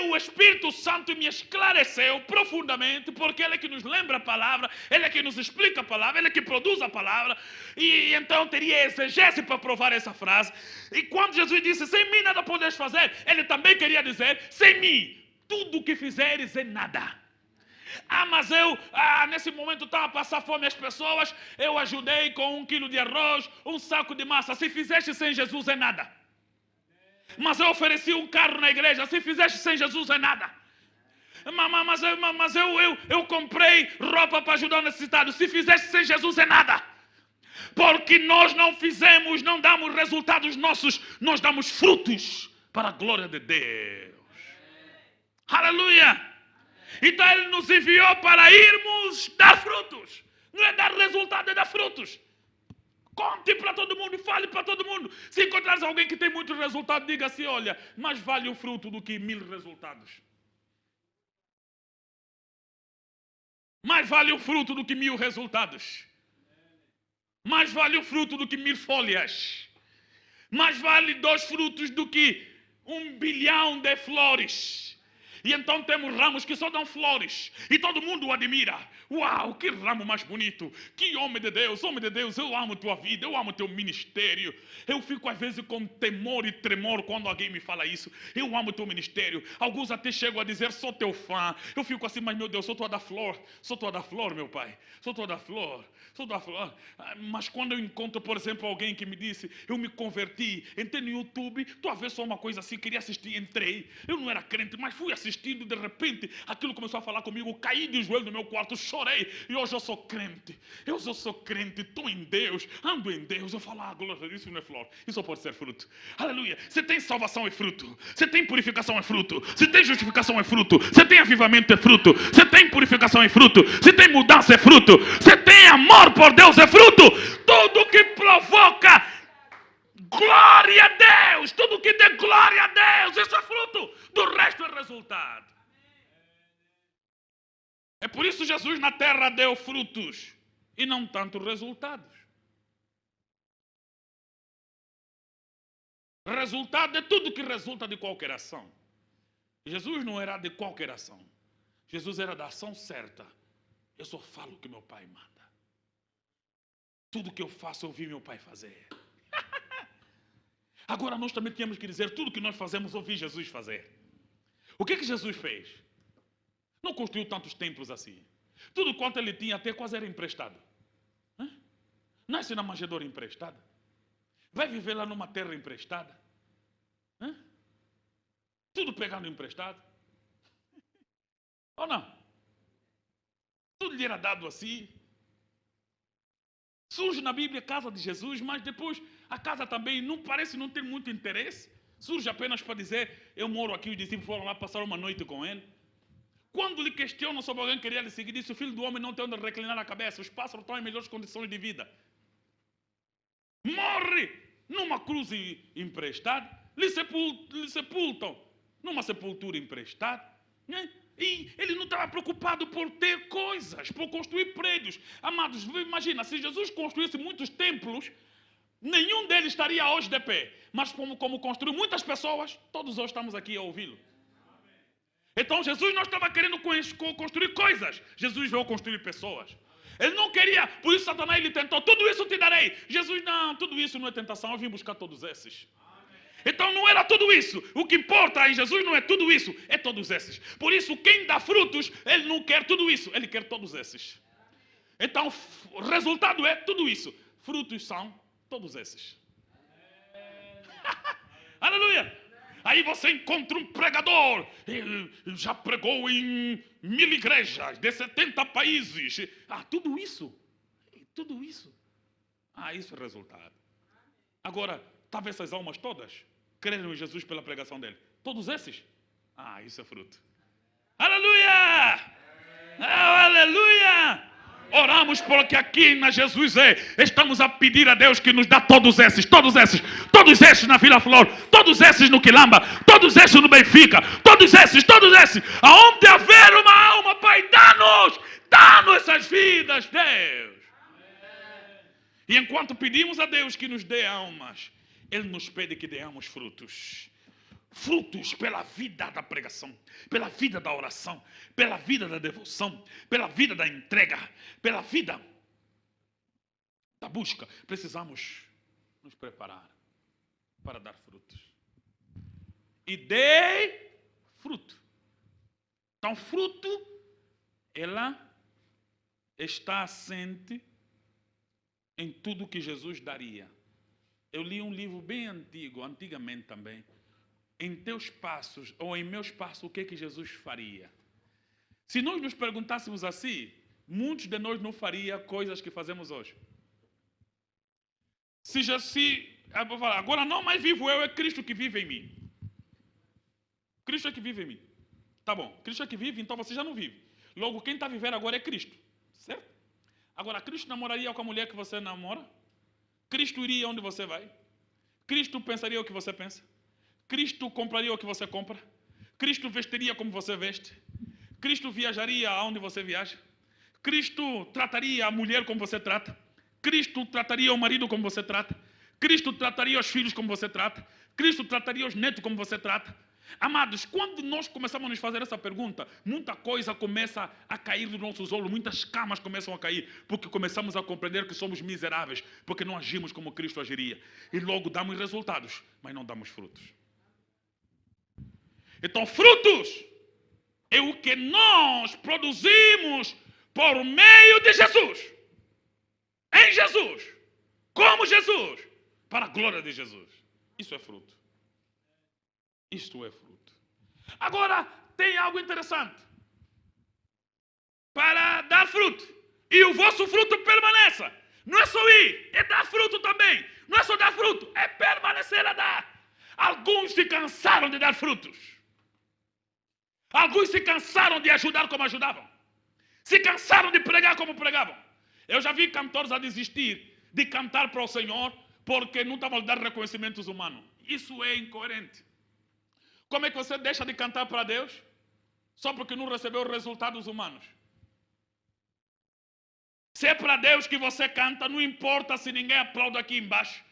o Espírito Santo me esclareceu profundamente, porque Ele é que nos lembra a palavra, Ele é que nos explica a palavra, Ele é que produz a palavra, e então teria exegese para provar essa frase. E quando Jesus disse, sem mim nada podes fazer, Ele também queria dizer, sem mim, tudo o que fizeres é nada. Mas eu, nesse momento, estava a passar fome às pessoas, eu ajudei com 1 quilo de arroz, um saco de massa. Se fizeste sem Jesus é nada. Mas eu ofereci um carro na igreja. Se fizeste sem Jesus é nada. Mas eu comprei roupa para ajudar o necessitado. Se fizeste sem Jesus é nada. Porque nós não fizemos, não damos resultados nossos, nós damos frutos para a glória de Deus. Aleluia! Então Ele nos enviou para irmos dar frutos. Não é dar resultado, é dar frutos. Conte para todo mundo, fale para todo mundo. Se encontrares alguém que tem muito resultado, diga assim, olha, mais vale o fruto do que 1000 resultados. Mais vale o fruto do que 1000 resultados. Mais vale o fruto do que 1000 folhas. Mais vale 2 frutos do que 1 bilhão de flores. E então temos ramos que só dão flores. E todo mundo o admira. Uau, que ramo mais bonito. Que homem de Deus, eu amo tua vida, eu amo teu ministério. Eu fico às vezes com temor e tremor quando alguém me fala isso. Eu amo teu ministério. Alguns até chegam a dizer, sou teu fã. Eu fico assim, mas meu Deus, sou tua da flor, meu pai. Sou tua da flor. Mas quando eu encontro, por exemplo, alguém que me disse, eu me converti, entrei no YouTube, tu a ver só uma coisa assim, queria assistir, entrei. Eu não era crente, mas fui assistindo, de repente, aquilo começou a falar comigo, caí de joelho no meu quarto, chorei, e hoje eu sou crente. Estou em Deus, ando em Deus. Eu falo, glória a Deus, isso não é flor, isso só pode ser fruto. Aleluia. Você tem salvação é fruto, você tem purificação é fruto, você tem justificação é fruto, você tem avivamento é fruto, você tem purificação é fruto, você tem mudança é fruto, você tem amor por Deus é fruto. Tudo que provoca glória a Deus, tudo que dê glória a Deus, isso é fruto, do resto é resultado. É por isso Jesus na terra deu frutos e não tanto resultados. Resultado é tudo que resulta de qualquer ação. Jesus não era de qualquer ação. Jesus era da ação certa. Eu só falo o que meu pai manda. Tudo que eu faço, eu vi meu pai fazer. Agora nós também temos que dizer, tudo que nós fazemos, eu vi Jesus fazer. O que Jesus fez? Não construiu tantos templos assim. Tudo quanto ele tinha até quase era emprestado. Nasce na manjedoura emprestada. Vai viver lá numa terra emprestada. Tudo pegando emprestado. Ou não? Tudo lhe era dado assim. Surge na Bíblia a casa de Jesus, mas depois a casa também não parece não ter muito interesse. Surge apenas para dizer, eu moro aqui, os discípulos foram lá passar uma noite com ele. Quando lhe questionam sobre alguém que queria lhe seguir, disse, o filho do homem não tem onde reclinar a cabeça, os pássaros estão em melhores condições de vida. Morre numa cruz emprestada, lhe sepultam numa sepultura emprestada, né? E ele não estava preocupado por ter coisas, por construir prédios. Amados, imagina, se Jesus construísse muitos templos, nenhum deles estaria hoje de pé. Mas como construiu muitas pessoas, todos hoje estamos aqui a ouvi-lo. Então Jesus não estava querendo construir coisas. Jesus veio construir pessoas. Ele não queria, por isso Satanás lhe tentou, tudo isso te darei. Jesus, não, tudo isso não é tentação, eu vim buscar todos esses. Então não era tudo isso. O que importa em Jesus não é tudo isso, é todos esses. Por isso quem dá frutos, ele não quer tudo isso, ele quer todos esses. Então o resultado é tudo isso. Frutos são todos esses. Aleluia! Aí você encontra um pregador, ele já pregou em 1000 igrejas, de 70 países. Tudo isso. Isso é resultado. Agora, talvez essas almas todas creram em Jesus pela pregação dele. Todos esses? Isso é fruto. Aleluia! Aleluia! Oramos porque aqui na Jesus estamos a pedir a Deus que nos dá todos esses na Vila Flor, todos esses no Quilamba, todos esses no Benfica, todos esses, aonde haver uma alma, Pai, dá-nos essas vidas, Deus. E enquanto pedimos a Deus que nos dê almas, Ele nos pede que dêamos frutos. Frutos pela vida da pregação, pela vida da oração, pela vida da devoção, pela vida da entrega, pela vida da busca. Precisamos nos preparar para dar frutos. E dê fruto. Então, fruto, ela está assente em tudo que Jesus daria. Eu li um livro bem antigo, antigamente também. Em teus passos, ou em meus passos, o que Jesus faria? Se nós nos perguntássemos assim, muitos de nós não faria coisas que fazemos hoje. Agora não mais vivo eu, é Cristo que vive em mim. Cristo é que vive em mim. Tá bom, Cristo é que vive, então você já não vive. Logo, quem está vivendo agora é Cristo. Certo? Agora, Cristo namoraria com a mulher que você namora? Cristo iria onde você vai? Cristo pensaria o que você pensa? Cristo compraria o que você compra? Cristo vestiria como você veste? Cristo viajaria aonde você viaja? Cristo trataria a mulher como você trata? Cristo trataria o marido como você trata? Cristo trataria os filhos como você trata? Cristo trataria os netos como você trata? Amados, quando nós começamos a nos fazer essa pergunta, muita coisa começa a cair dos nossos olhos, muitas camas começam a cair, porque começamos a compreender que somos miseráveis, porque não agimos como Cristo agiria. E logo damos resultados, mas não damos frutos. Então, frutos é o que nós produzimos por meio de Jesus. Em Jesus. Como Jesus. Para a glória de Jesus. Isso é fruto. Isto é fruto. Agora, tem algo interessante. Para dar fruto. E o vosso fruto permaneça. Não é só ir, é dar fruto também. Não é só dar fruto, é permanecer a dar. Alguns se cansaram de dar frutos. Alguns se cansaram de ajudar como ajudavam. Se cansaram de pregar como pregavam. Eu já vi cantores a desistir de cantar para o Senhor porque não estavam dando reconhecimentos humanos. Isso é incoerente. Como é que você deixa de cantar para Deus só porque não recebeu resultados humanos? Se é para Deus que você canta, não importa se ninguém aplaude aqui embaixo.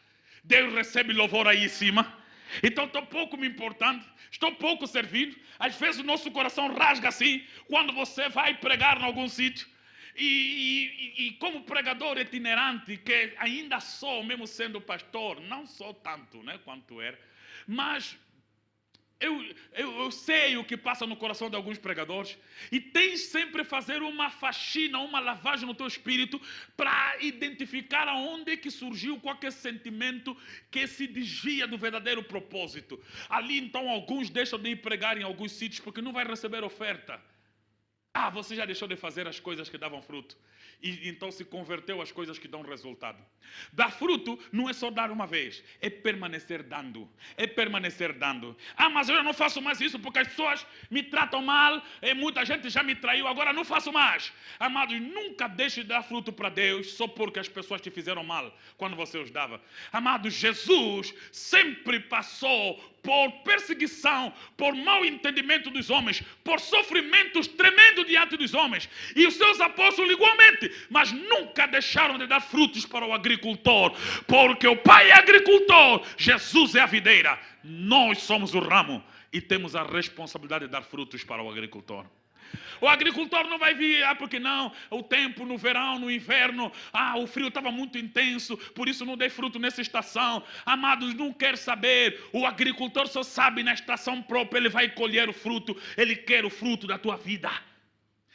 Deus recebe louvor aí em cima. Então estou pouco me importando, estou pouco servindo. Às vezes o nosso coração rasga assim, quando você vai pregar em algum sítio. E como pregador itinerante, que ainda sou, mesmo sendo pastor, não sou tanto, né, quanto era, mas eu sei o que passa no coração de alguns pregadores, e tens sempre fazer uma faxina, uma lavagem no teu espírito, para identificar aonde é que surgiu qualquer sentimento que se desvia do verdadeiro propósito. Ali então alguns deixam de ir pregar em alguns sítios porque não vai receber oferta. Você já deixou de fazer as coisas que davam fruto. E então se converteu às coisas que dão resultado. Dar fruto não é só dar uma vez, é permanecer dando. É permanecer dando. Mas eu não faço mais isso porque as pessoas me tratam mal, muita gente já me traiu, agora não faço mais. Amados, nunca deixe de dar fruto para Deus só porque as pessoas te fizeram mal quando você os dava. Amados, Jesus sempre passou por perseguição, por mau entendimento dos homens, por sofrimentos tremendos diante dos homens. E os seus apóstolos igualmente, mas nunca deixaram de dar frutos para o agricultor, porque o Pai é agricultor, Jesus é a videira, nós somos o ramo e temos a responsabilidade de dar frutos para o agricultor. O agricultor não vai vir, porque não, o tempo no verão, no inverno, o frio estava muito intenso, por isso não dei fruto nessa estação. Amados, não quer saber, o agricultor só sabe na estação própria, ele vai colher o fruto, ele quer o fruto da tua vida.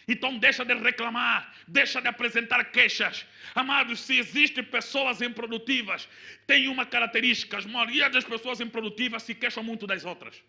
Então deixa de reclamar, deixa de apresentar queixas. Amados, se existem pessoas improdutivas, tem uma característica: a maioria das pessoas improdutivas se queixam muito das outras.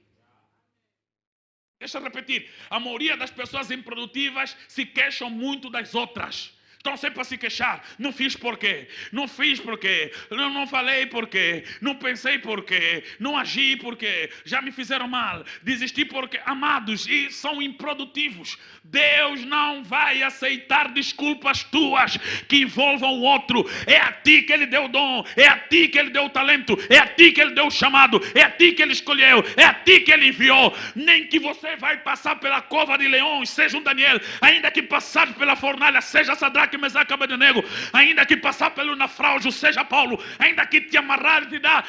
Deixa eu repetir, a maioria das pessoas improdutivas se queixam muito das outras. Estão sempre a se queixar. Não fiz por quê? Não fiz por quê? Não falei por quê? Não pensei por quê? Não agi por quê? Já me fizeram mal. Desisti porque... Amados, e são improdutivos. Deus não vai aceitar desculpas tuas que envolvam o outro. É a ti que Ele deu o dom. É a ti que Ele deu o talento. É a ti que Ele deu o chamado. É a ti que Ele escolheu. É a ti que Ele enviou. Nem que você vai passar pela cova de leões, seja um Daniel. Ainda que passar pela fornalha, seja Sadraque, Mesaque e Abednego, ainda que passar pelo naufrágio, seja Paulo, ainda que te amarrar e te dar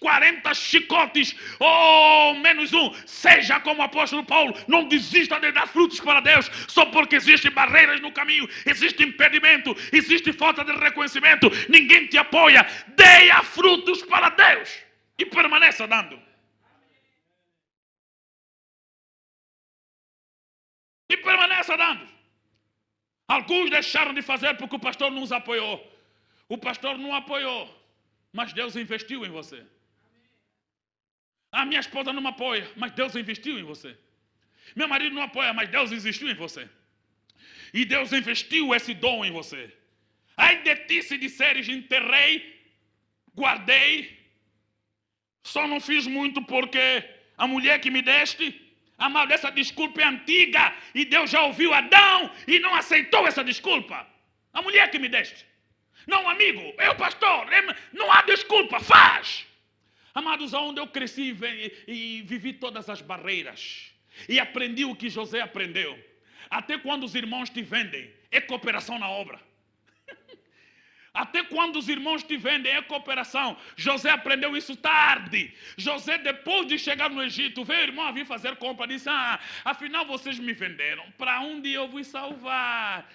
40 chicotes, ou menos um, seja como o apóstolo Paulo, não desista de dar frutos para Deus, só porque existem barreiras no caminho, existe impedimento, existe falta de reconhecimento, ninguém te apoia, dê frutos para Deus, e permaneça dando. E permaneça dando. Alguns deixaram de fazer porque o pastor não os apoiou. O pastor não apoiou, mas Deus investiu em você. Minha esposa não me apoia, mas Deus investiu em você. Meu marido não apoia, mas Deus investiu em você. E Deus investiu esse dom em você. Ai de ti se disseres, enterrei, guardei, só não fiz muito porque a mulher que me deste... Amado, essa desculpa é antiga e Deus já ouviu Adão e não aceitou essa desculpa. A mulher que me deste. Não, amigo, eu pastor, não há desculpa, faz. Amados, aonde eu cresci e vivi todas as barreiras e aprendi o que José aprendeu. Até quando os irmãos te vendem, é cooperação na obra. Até quando os irmãos te vendem, é cooperação. José aprendeu isso tarde. José, depois de chegar no Egito, veio o irmão a vir fazer compra, disse: afinal vocês me venderam, para onde eu vos salvar?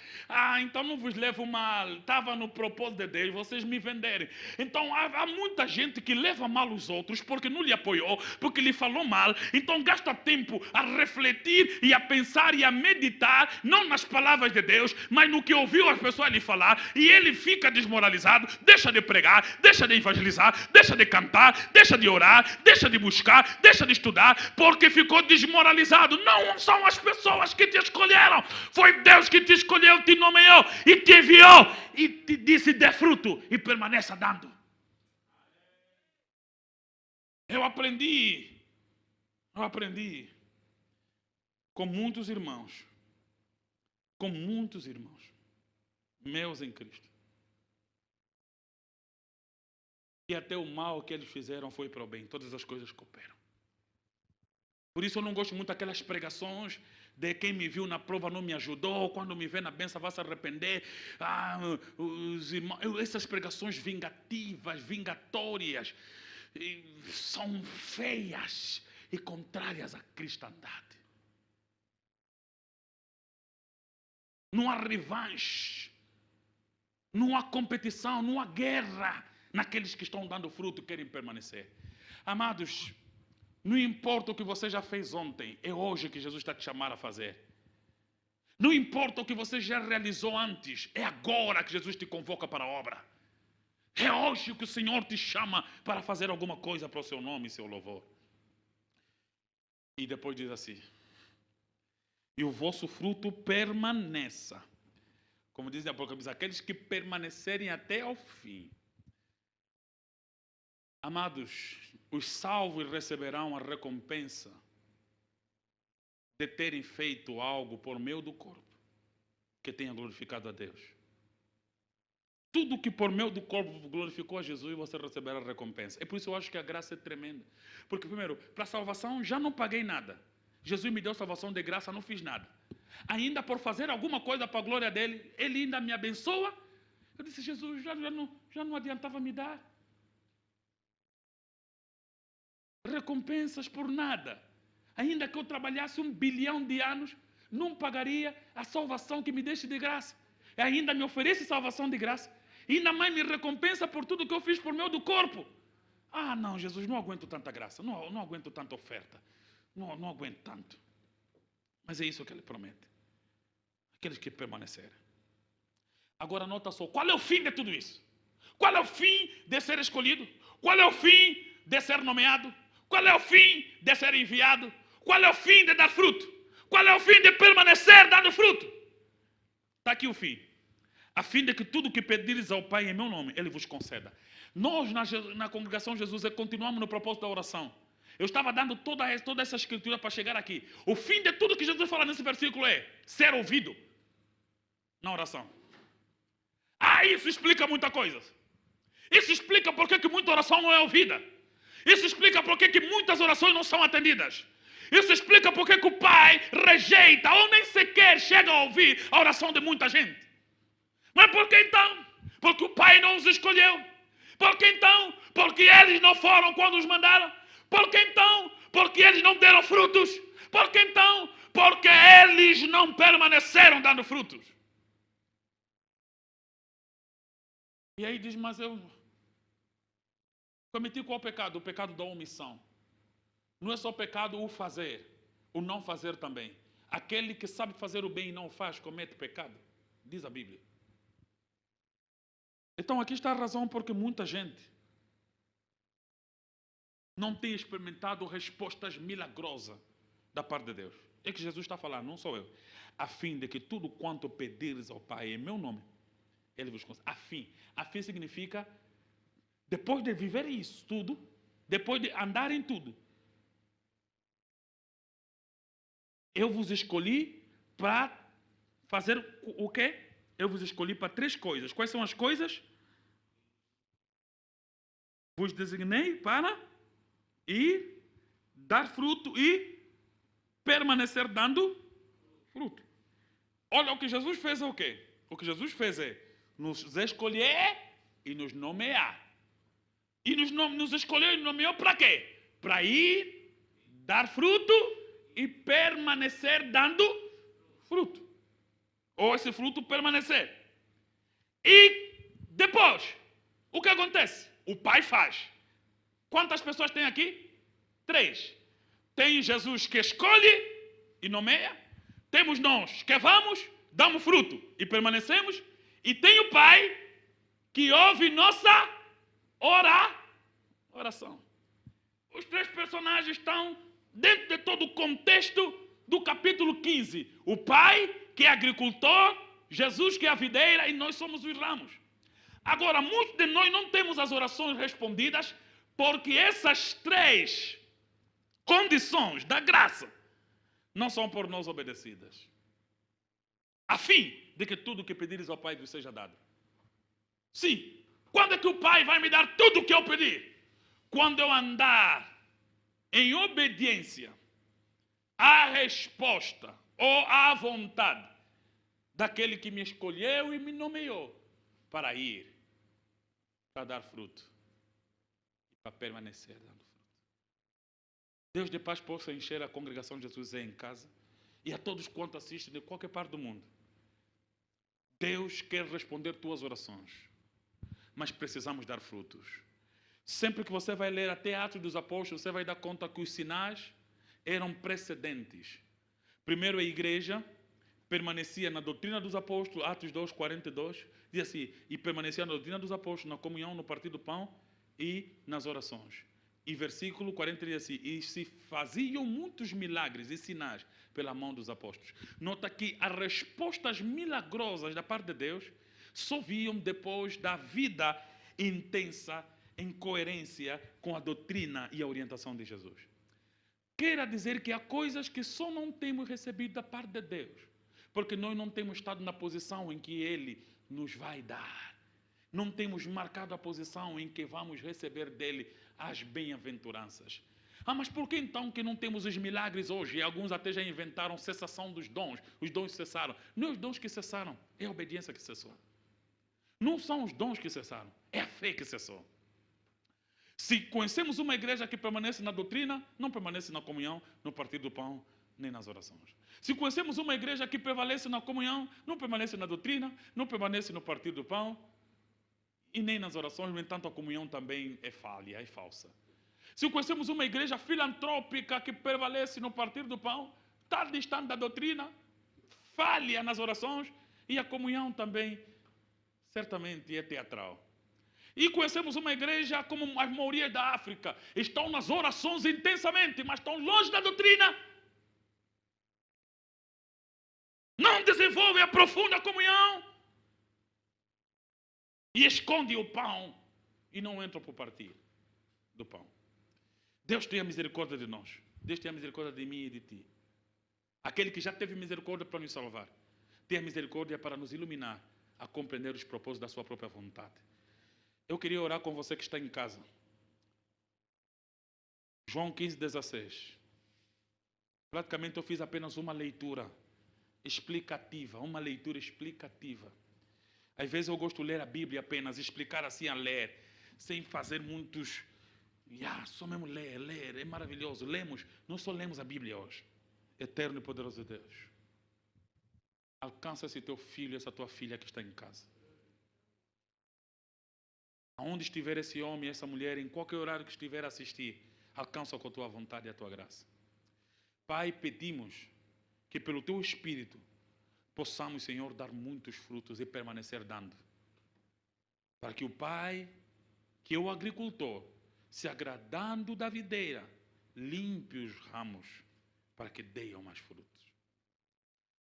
Então não vos levo mal, estava no propósito de Deus, vocês me venderem. Então há muita gente que leva mal os outros, porque não lhe apoiou, porque lhe falou mal. Então gasta tempo a refletir e a pensar e a meditar, não nas palavras de Deus, mas no que ouviu as pessoas lhe falar, e ele fica desmoralizado, deixa de pregar, deixa de evangelizar, deixa de cantar, deixa de orar, deixa de buscar, deixa de estudar, porque ficou desmoralizado. Não são as pessoas que te escolheram, foi Deus que te escolheu, te nomeou e te enviou e te disse: dê fruto e permaneça dando. Eu aprendi com muitos irmãos, meus em Cristo, e até o mal que eles fizeram foi para o bem. Todas as coisas cooperam. Por isso eu não gosto muito daquelas pregações de quem me viu na prova não me ajudou, quando me vê na bênção vai se arrepender. Os irmãos, essas pregações vingativas, vingatórias. são feias e contrárias à cristandade. Não há revanche, não há competição, não há guerra naqueles que estão dando fruto e querem permanecer. Amados, não importa o que você já fez ontem, é hoje que Jesus está te chamando a fazer. Não importa o que você já realizou antes, é agora que Jesus te convoca para a obra. É hoje que o Senhor te chama para fazer alguma coisa para o seu nome e seu louvor. E depois diz assim: e o vosso fruto permaneça. Como diz em Apocalipse, aqueles que permanecerem até ao fim. Amados, os salvos receberão a recompensa de terem feito algo por meio do corpo que tenha glorificado a Deus. Tudo que por meio do corpo glorificou a Jesus, você receberá a recompensa. É por isso que eu acho que a graça é tremenda. Porque, primeiro, para a salvação já não paguei nada. Jesus me deu salvação de graça, não fiz nada. Ainda por fazer alguma coisa para a glória dele, ele ainda me abençoa. Eu disse: Jesus, já não adiantava me dar recompensas por nada. Ainda que eu trabalhasse 1 bilhão de anos, não pagaria a salvação que me deixe de graça. E ainda me oferece salvação de graça. E ainda mais me recompensa por tudo que eu fiz por meio do corpo. Ah, não, Jesus, não aguento tanta graça, não aguento tanta oferta, não aguento tanto. Mas é isso que ele promete. Aqueles que permanecerem. Agora nota só, qual é o fim de tudo isso? Qual é o fim de ser escolhido? Qual é o fim de ser nomeado? Qual é o fim de ser enviado? Qual é o fim de dar fruto? Qual é o fim de permanecer dando fruto? Está aqui o fim. A fim de que tudo que pedires ao Pai em meu nome, Ele vos conceda. Nós, na congregação Jesus, continuamos no propósito da oração. Eu estava dando toda essa escritura para chegar aqui. O fim de tudo que Jesus fala nesse versículo é ser ouvido na oração. Isso explica muita coisa. Isso explica por que muita oração não é ouvida. Isso explica por que muitas orações não são atendidas. Isso explica por que o Pai rejeita ou nem sequer chega a ouvir a oração de muita gente. Mas por que então? Porque o Pai não os escolheu. Por que então? Porque eles não foram quando os mandaram. Por que então? Porque eles não deram frutos. Por que então? Porque eles não permaneceram dando frutos. E aí diz: mas eu cometi qual pecado? O pecado da omissão. Não é só pecado o fazer, o não fazer também. Aquele que sabe fazer o bem e não o faz, comete pecado. Diz a Bíblia. Então aqui está a razão porque muita gente não tem experimentado respostas milagrosas da parte de Deus. É que Jesus está falando, não sou eu. A fim de que tudo quanto pedires ao Pai em meu nome, Ele vos concede. A fim. A fim significa, depois de viver isso tudo, depois de andar em tudo, eu vos escolhi para fazer o quê? Eu vos escolhi para 3 coisas. Quais são as coisas? Vos designei para ir, dar fruto e permanecer dando fruto. Olha, o que Jesus fez é o quê? O que Jesus fez é nos escolher e nos nomear. E nos escolheu e nos nomeou para quê? Para ir, dar fruto e permanecer dando fruto. Ou esse fruto permanecer. E depois, o que acontece? O Pai faz. Quantas pessoas tem aqui? 3. Tem Jesus que escolhe e nomeia. Temos nós que vamos, damos fruto e permanecemos. E tem o Pai que ouve nossa oração. Os 3 personagens estão dentro de todo o contexto do capítulo 15. O Pai, que é agricultor, Jesus, que é a videira, e nós somos os ramos. Agora, muitos de nós não temos as orações respondidas porque essas 3 condições da graça não são por nós obedecidas. A fim de que tudo que pedires ao Pai vos seja dado. Sim. Quando é que o Pai vai me dar tudo o que eu pedir? Quando eu andar em obediência à resposta ou à vontade daquele que me escolheu e me nomeou para ir, para dar fruto para permanecer dando fruto. Deus de paz possa encher a congregação de Jesus em casa e a todos quanto assistem de qualquer parte do mundo. Deus quer responder tuas orações, mas precisamos dar frutos. Sempre que você vai ler até Atos dos Apóstolos, você vai dar conta que os sinais eram precedentes. Primeiro a igreja permanecia na doutrina dos apóstolos, Atos 2, 42, diz assim, e permanecia na doutrina dos apóstolos, na comunhão, no partir do pão e nas orações. E versículo 40 diz assim, e se faziam muitos milagres e sinais pela mão dos apóstolos. Nota que as respostas milagrosas da parte de Deus só viam depois da vida intensa em coerência com a doutrina e a orientação de Jesus. Quer dizer que há coisas que só não temos recebido da parte de Deus, porque nós não temos estado na posição em que Ele nos vai dar. Não temos marcado a posição em que vamos receber dEle as bem-aventuranças. Mas por que então que não temos os milagres hoje? E alguns até já inventaram cessação dos dons. Os dons cessaram. Não é os dons que cessaram, é a obediência que cessou. Não são os dons que cessaram, é a fé que cessou. Se conhecemos uma igreja que permanece na doutrina, não permanece na comunhão, no partir do pão, nem nas orações. Se conhecemos uma igreja que prevalece na comunhão, não permanece na doutrina, não permanece no partir do pão, e nem nas orações, no entanto a comunhão também é falha, é falsa. Se conhecemos uma igreja filantrópica que prevalece no partir do pão, está distante da doutrina, falha nas orações, e a comunhão também, certamente, é teatral. E conhecemos uma igreja como as maiorias da África, estão nas orações intensamente, mas estão longe da doutrina. Não desenvolvem a profunda comunhão. E esconde o pão e não entram para o partir do pão. Deus tenha misericórdia de nós. Deus tenha misericórdia de mim e de ti. Aquele que já teve misericórdia para nos salvar, tenha misericórdia para nos iluminar a compreender os propósitos da sua própria vontade. Eu queria orar com você que está em casa. João 15, 16. Praticamente eu fiz apenas uma leitura explicativa. Às vezes eu gosto de ler a Bíblia apenas, explicar assim a ler, sem fazer muitos... só mesmo ler, é maravilhoso. Nós só lemos a Bíblia hoje. Eterno e poderoso Deus. Alcança esse teu filho, essa tua filha que está em casa. Aonde estiver esse homem, essa mulher, em qualquer horário que estiver a assistir, alcança com a tua vontade e a tua graça. Pai, pedimos que pelo teu Espírito possamos, Senhor, dar muitos frutos e permanecer dando. Para que o Pai, que é o agricultor, se agradando da videira, limpe os ramos para que deem mais frutos.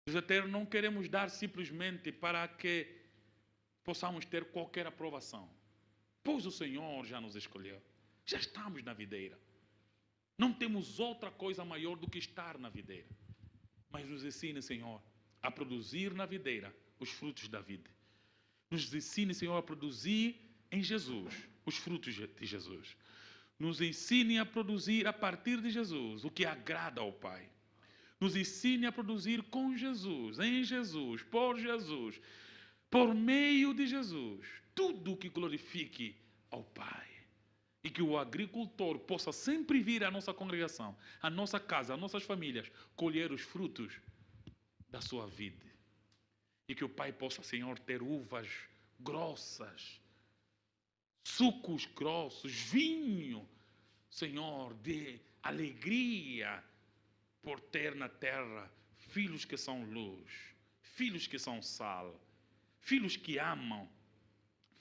Deus eterno, não queremos dar simplesmente para que possamos ter qualquer aprovação. Pois o Senhor já nos escolheu. Já estamos na videira. Não temos outra coisa maior do que estar na videira. Mas nos ensine, Senhor, a produzir na videira os frutos da vida. Nos ensine, Senhor, a produzir em Jesus os frutos de Jesus. Nos ensine a produzir a partir de Jesus o que agrada ao Pai. Nos ensine a produzir com Jesus, em Jesus, por meio de Jesus, tudo o que glorifique ao Pai. E que o agricultor possa sempre vir à nossa congregação, à nossa casa, às nossas famílias, colher os frutos da sua vida. E que o Pai possa, Senhor, ter uvas grossas, sucos grossos, vinho, Senhor, de alegria, por ter na terra filhos que são luz, filhos que são sal, filhos que amam,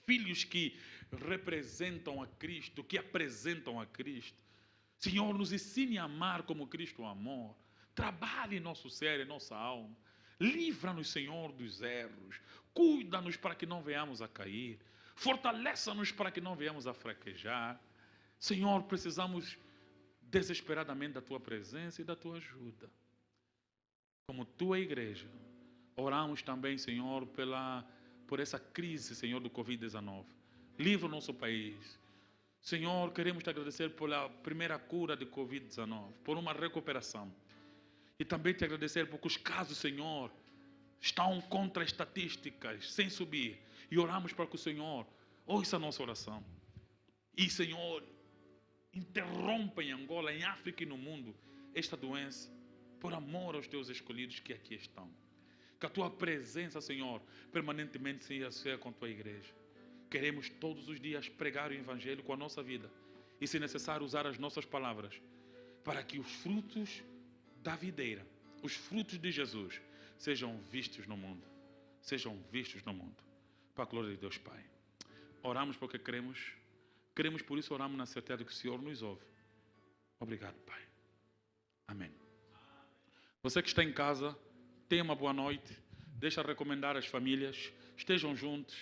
filhos que representam a Cristo, que apresentam a Cristo. Senhor, nos ensine a amar como Cristo amou. Trabalhe em nosso ser, em nossa alma. Livra-nos, Senhor, dos erros. Cuida-nos para que não venhamos a cair. Fortaleça-nos para que não venhamos a fraquejar. Senhor, precisamos desesperadamente da Tua presença e da Tua ajuda. Como Tua igreja, oramos também, Senhor, por essa crise, Senhor, do Covid-19. Livra o nosso país. Senhor, queremos te agradecer pela primeira cura de Covid-19, por uma recuperação. E também te agradecer porque os casos, Senhor, estão contra as estatísticas, sem subir. E oramos para que o Senhor ouça a nossa oração. E, Senhor, Interrompa em Angola, em África e no mundo esta doença, por amor aos teus escolhidos que aqui estão. Que a tua presença, Senhor, permanentemente seja com a tua igreja. Queremos todos os dias pregar o Evangelho com a nossa vida e, se necessário, usar as nossas palavras para que os frutos da videira, os frutos de Jesus, sejam vistos no mundo. Sejam vistos no mundo. Para a glória de Deus, Pai. Oramos porque cremos. Cremos, por isso oramos na certeza de que o Senhor nos ouve. Obrigado, Pai. Amém. Você que está em casa, tenha uma boa noite. Deixa recomendar às famílias. Estejam juntos.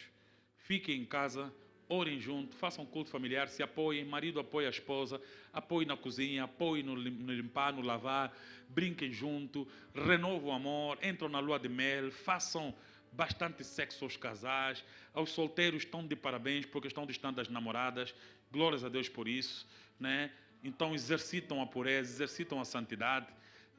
Fiquem em casa. Orem junto. Façam culto familiar. Se apoiem. Marido apoia a esposa. Apoie na cozinha. Apoie no limpar, no lavar. Brinquem junto. Renovam o amor. Entram na lua de mel. Façam bastante sexo aos casais. Aos solteiros estão de parabéns porque estão distantes das namoradas. Glórias a Deus por isso, né? Então exercitam a pureza, exercitam a santidade,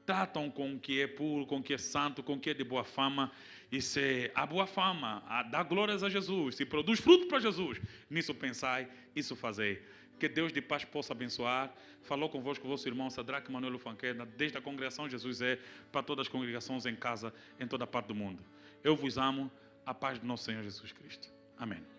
tratam com o que é puro, com o que é santo, com o que é de boa fama. E se a boa fama dá glórias a Jesus, se produz fruto para Jesus, nisso pensai, isso fazei. Que Deus de paz possa abençoar. Falou convosco o vosso irmão Sadraque Manuel Fanquena, desde a congregação Jesus é, para todas as congregações em casa, em toda a parte do mundo. Eu vos amo, a paz do nosso Senhor Jesus Cristo. Amém.